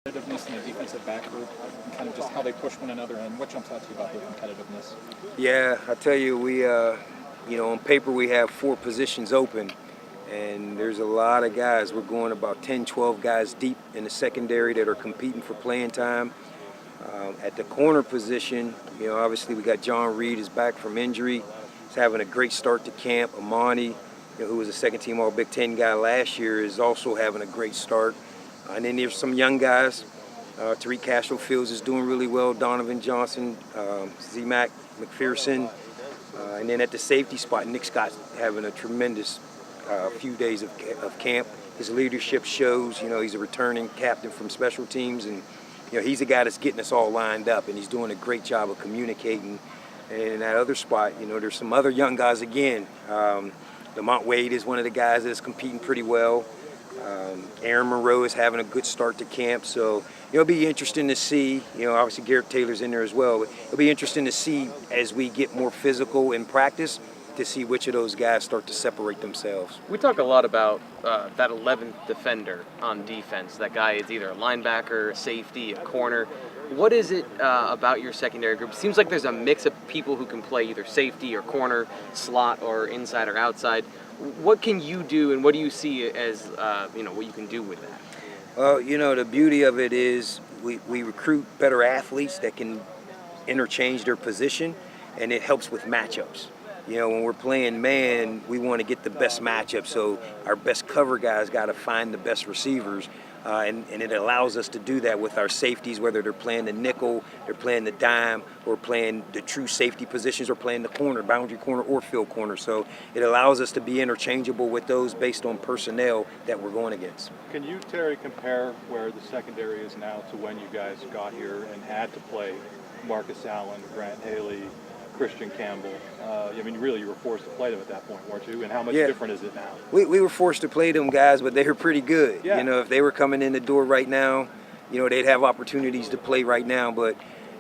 competitiveness in the defensive back group, and kind of just how they push one another, and what jumps out to you about their competitiveness? Yeah, I tell you, on paper we have 4 positions open, and there's a lot of guys. We're going about 10, 12 guys deep in the secondary that are competing for playing time. At the corner position, obviously we got John Reed is back from injury. He's having a great start to camp. Amani, who was a second-team All-Big Ten guy last year, is also having a great start. And then there's some young guys. Tariq Castro-Fields is doing really well. Donovan Johnson, Z-Mac McPherson. And then at the safety spot, Nick Scott's having a tremendous few days of camp. His leadership shows. He's a returning captain from special teams, and he's a guy that's getting us all lined up, and he's doing a great job of communicating. And in that other spot, there's some other young guys again. Lamont Wade is one of the guys that's competing pretty well. Aaron Monroe is having a good start to camp, so it'll be interesting to see. Obviously Garrett Taylor's in there as well. But it'll be interesting to see as we get more physical in practice to see which of those guys start to separate themselves. We talk a lot about that 11th defender on defense. That guy is either a linebacker, a safety, a corner. What is it about your secondary group? It seems like there's a mix of people who can play either safety or corner, slot or inside or outside. What can you do, and what do you see as what you can do with that? Well, the beauty of it is we recruit better athletes that can interchange their position, and it helps with matchups. When we're playing man, we want to get the best matchup, so our best cover guys got to find the best receivers, and it allows us to do that with our safeties, whether they're playing the nickel, they're playing the dime, or playing the true safety positions, or playing the corner, boundary corner, or field corner. So it allows us to be interchangeable with those based on personnel that we're going against. Can you, Terry, compare where the secondary is now to when you guys got here and had to play Marcus Allen, Grant Haley, Christian Campbell? Really, you were forced to play them at that point, weren't you? And how much different is it now? We were forced to play them guys, but they were pretty good. Yeah. If they were coming in the door right now, they'd have opportunities to play right now. But,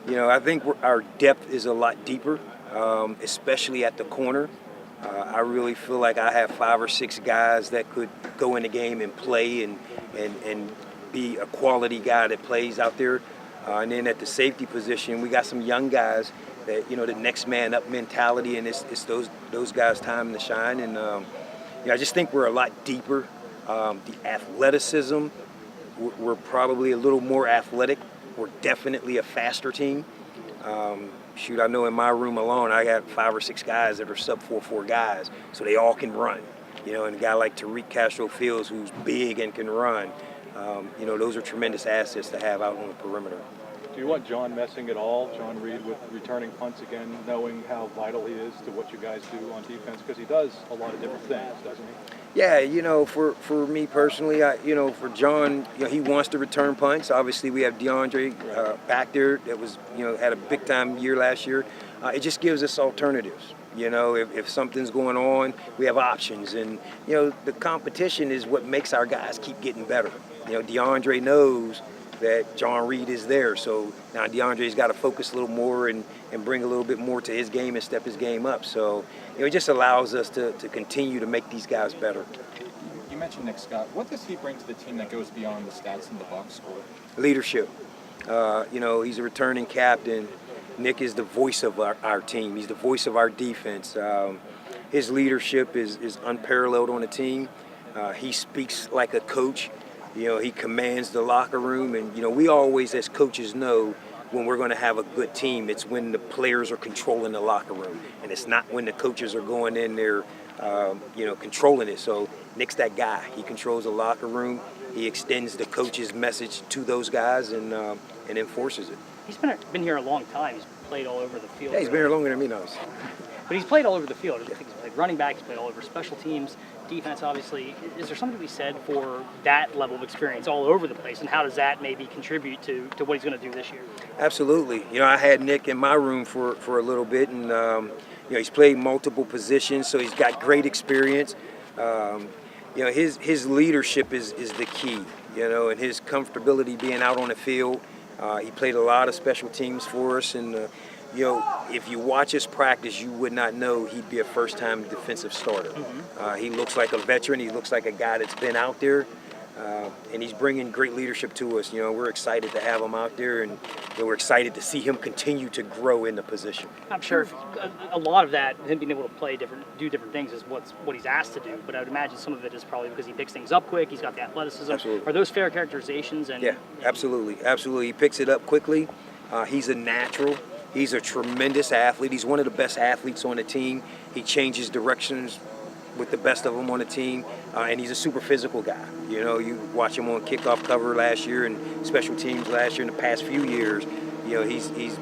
I think our depth is a lot deeper, especially at the corner. I really feel like I have 5 or 6 guys that could go in the game and play and be a quality guy that plays out there. And then at the safety position, we got some young guys that, the next man up mentality, and it's those guys' time to shine. And I just think we're a lot deeper. The athleticism, we're probably a little more athletic. We're definitely a faster team. I know in my room alone, I got 5 or 6 guys that are sub 4.4 guys, so they all can run. And a guy like Tariq Castro-Fields, who's big and can run, those are tremendous assets to have out on the perimeter. Do you want John messing at all, John Reed, with returning punts again, knowing how vital he is to what you guys do on defense? Because he does a lot of different things, doesn't he? Yeah, for me personally, for John, he wants to return punts. Obviously, we have DeAndre back there that was, had a big-time year last year. It just gives us alternatives. If something's going on, we have options. And, the competition is what makes our guys keep getting better. DeAndre knows that John Reed is there. So now DeAndre's got to focus a little more and bring a little bit more to his game and step his game up. So it just allows us to continue to make these guys better. You mentioned Nick Scott. What does he bring to the team that goes beyond the stats in the box score? Leadership. He's a returning captain. Nick is the voice of our team. He's the voice of our defense. His leadership is unparalleled on the team. He speaks like a coach. He commands the locker room, and we always as coaches know when we're going to have a good team, it's when the players are controlling the locker room, and it's not when the coaches are going in there controlling it. So Nick's that guy. He controls the locker room. He extends the coach's message to those guys and enforces it. He's been here a long time. He's played all over the field. Yeah, he's been here longer than me knows. But he's played all over the field. I think he's played running back, he's played all over special teams, defense, obviously. Is there something to be said for that level of experience all over the place, and how does that maybe contribute to what he's going to do this year? Absolutely. I had Nick in my room for a little bit, and he's played multiple positions, so he's got great experience. His leadership is the key, and his comfortability being out on the field. He played a lot of special teams for us, and if you watch his practice, you would not know he'd be a first-time defensive starter. He looks like a veteran. He looks like a guy that's been out there. and he's bringing great leadership to us. We're excited to have him out there, and we're excited to see him continue to grow in the position. I'm sure a lot of that, him being able to play do different things, is what he's asked to do. But I would imagine some of it is probably because he picks things up quick. He's got the athleticism. Absolutely. Are those fair characterizations? Yeah, absolutely. He picks it up quickly. He's a natural. He's a tremendous athlete. He's one of the best athletes on the team. He changes directions with the best of them on the team, and he's a super physical guy. You watch him on kickoff cover last year and special teams last year. In the past few years, he's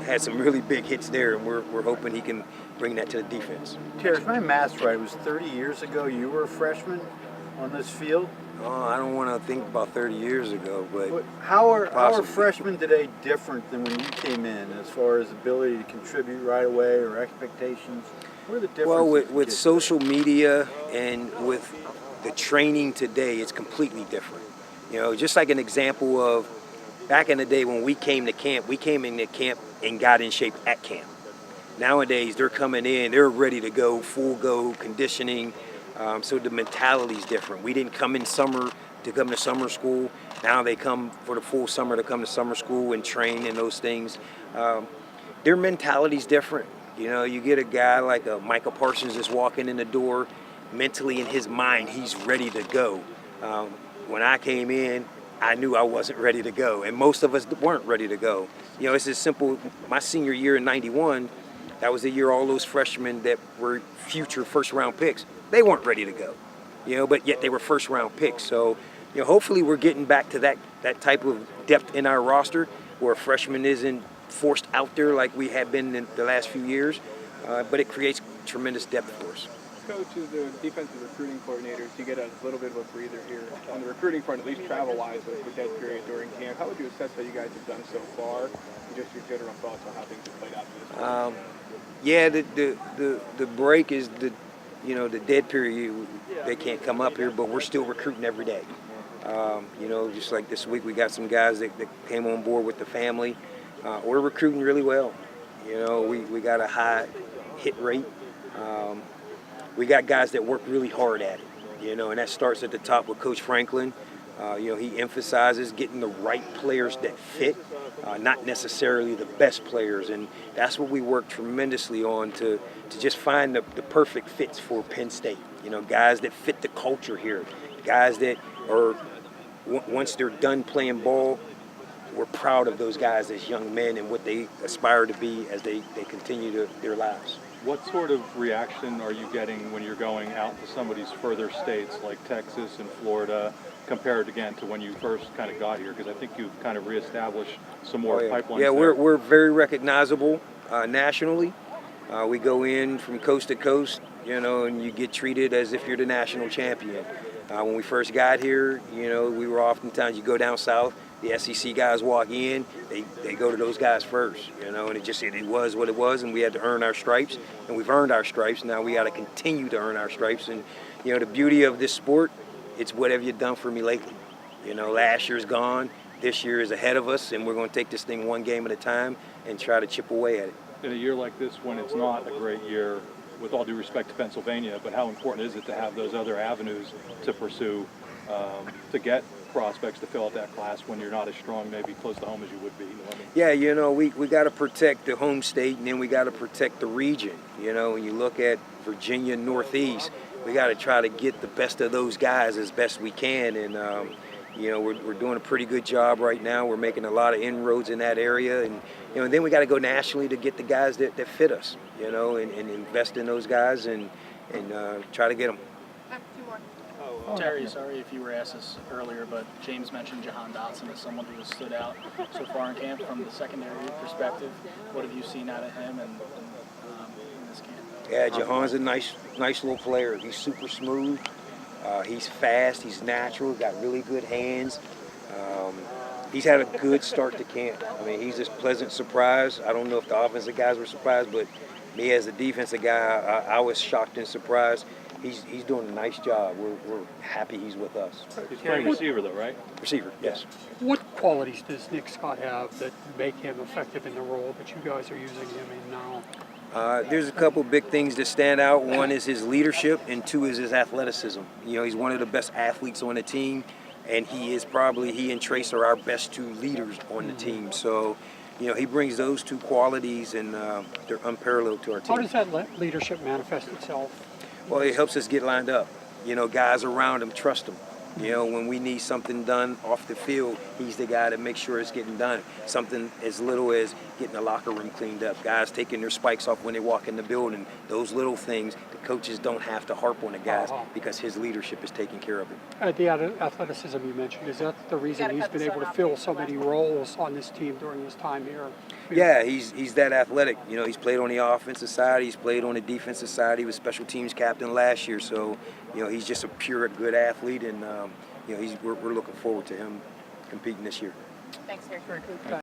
had some really big hits there, and we're hoping he can bring that to the defense. Terry, if my math's right, it was 30 years ago you were a freshman on this field? Oh, I don't want to think about 30 years ago, but how are possibly. freshmen today different than when you came in as far as ability to contribute right away or expectations? What are the differences? Well, with social media and with the training today, it's completely different. Just like an example of back in the day when we came into camp and got in shape at camp. Nowadays, they're coming in, they're ready to go, full go, conditioning. So the mentality's different. We didn't come in summer to come to summer school. Now they come for the full summer to come to summer school and train and those things. Their mentality's different. You get a guy like a Michael Parsons just walking in the door, mentally in his mind, he's ready to go. When I came in, I knew I wasn't ready to go, and most of us weren't ready to go. It's as simple. My senior year in '91, that was the year all those freshmen that were future first-round picks, they weren't ready to go. But yet they were first-round picks. So, hopefully we're getting back to that type of depth in our roster where a freshman isn't forced out there like we have been in the last few years, but it creates tremendous depth for us. Coach, as the defensive recruiting coordinators, you get a little bit of a breather here on the recruiting front, at least travel-wise, with the dead period during camp. How would you assess how you guys have done so far, and just your general thoughts on how things have played out to this point? Yeah, the break is the dead period. They can't come up here, but we're still recruiting every day. Just like this week, we got some guys that came on board with the family. We're recruiting really well. We got a high hit rate. We got guys that work really hard at it, and that starts at the top with Coach Franklin. He emphasizes getting the right players that fit, not necessarily the best players, and that's what we work tremendously on to just find the perfect fits for Penn State. Guys that fit the culture here, guys that are, once they're done playing ball, we're proud of those guys as young men and what they aspire to be as they continue their lives. What sort of reaction are you getting when you're going out to some of these further states like Texas and Florida, compared again to when you first kind of got here? Because I think you've kind of reestablished some more pipelines. Yeah, we're very recognizable nationally. We go in from coast to coast, and you get treated as if you're the national champion. When we first got here, we were oftentimes, you go down south, the SEC guys walk in, they go to those guys first, and it was what it was, and we had to earn our stripes, and we've earned our stripes. Now we got to continue to earn our stripes, and the beauty of this sport, it's what have you done for me lately? Last year's gone, this year is ahead of us, and we're going to take this thing one game at a time and try to chip away at it. In a year like this, when it's not a great year, with all due respect to Pennsylvania, but how important is it to have those other avenues to pursue to get prospects to fill out that class when you're not as strong, maybe close to home as you would be? Yeah, we got to protect the home state, and then we got to protect the region. When you look at Virginia Northeast, we got to try to get the best of those guys as best we can, and we're doing a pretty good job right now. We're making a lot of inroads in that area, and then we got to go nationally to get the guys that fit us, and invest in those guys and try to get them. Terry, sorry if you were asked this earlier, but James mentioned Jahan Dotson as someone who has stood out so far in camp from the secondary perspective. What have you seen out of him in this camp? Yeah, Jahan's a nice little player. He's super smooth. He's fast. He's natural. Got really good hands. He's had a good start to camp. He's a pleasant surprise. I don't know if the offensive guys were surprised, but me as a defensive guy, I was shocked and surprised. He's doing a nice job. We're happy he's with us. He's playing receiver though, right? Receiver, yes. What qualities does Nick Scott have that make him effective in the role that you guys are using him in now? There's a couple big things that stand out. One is his leadership, and two is his athleticism. You know, he's one of the best athletes on the team, and he and Trace are our best two leaders on the team. So, you know, he brings those two qualities, and they're unparalleled to our team. How does that leadership manifest itself? Well, it helps us get lined up. You know, guys around him trust him. You know, when we need something done off the field, he's the guy that makes sure it's getting done. Something as little as getting the locker room cleaned up, guys taking their spikes off when they walk in the building. Those little things, the coaches don't have to harp on the guys because his leadership is taking care of it. The athleticism you mentioned, is that the reason he's been able to fill so many roles on this team during his time here? Yeah, he's that athletic. You know, he's played on the offensive side, he's played on the defensive side. He was special teams captain last year, so you know he's just a pure good athlete, and you know we're looking forward to him competing this year. Thanks, very good.